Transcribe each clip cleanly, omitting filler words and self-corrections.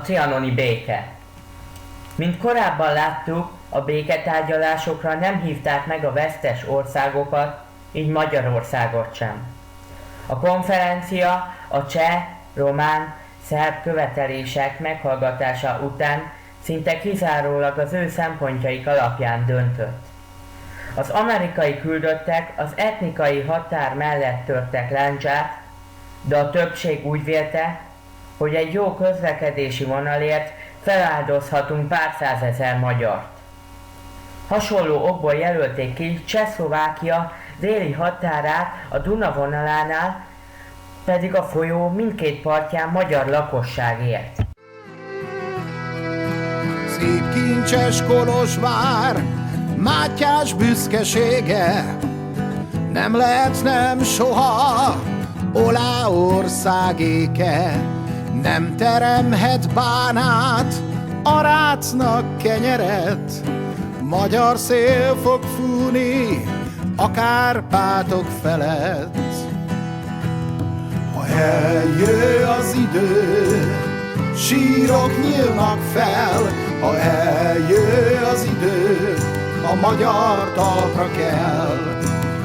trianoni béke. Mint korábban láttuk, a béketárgyalásokra nem hívták meg a vesztes országokat, így Magyarországot sem. A konferencia a cseh, román, szerb követelések meghallgatása után szinte kizárólag az ő szempontjaik alapján döntött. Az amerikai küldöttek az etnikai határ mellett törtek lándzsát, de a többség úgy vélte, hogy egy jó közlekedési vonalért feláldozhatunk pár százezer magyart. Hasonló okból jelölték ki Csehszlovákia déli határát a Duna vonalánál, pedig a folyó mindkét partján magyar lakosság élt. Szép kincses Kolozsvár, Mátyás büszkesége, nem lehet nem soha Oláország éke, nem teremhet bánát a rácnak kenyeret, magyar szél fog fújni a Kárpátok felett. Ha eljö az idő, sírok nyílnak fel, ha eljö az idő, a magyar talpra kell,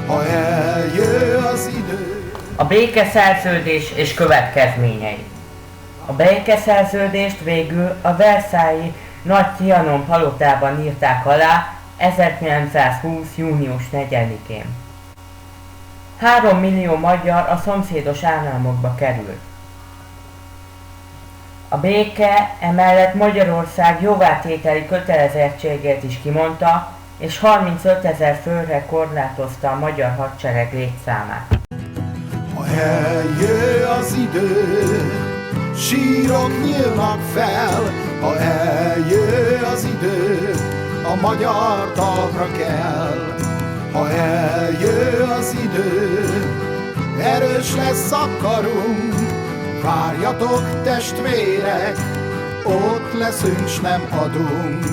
ha eljö az idő. A békeszerződés és következményei. A békeszerződést végül a Versailles Nagy Trianon palotában írták alá 1920. június 4-én. 3 millió magyar a szomszédos államokba került. A béke emellett Magyarország jóvátételi kötelezettségét is kimondta, és 35 000 főre korlátozta a magyar hadsereg létszámát. Ha eljö az idő, sírok nyílnak fel, ha eljö az idő, a magyar talpra kell. Ha eljö az idő, erős lesz a karunk, várjatok testvérek, ott leszünk, s nem adunk.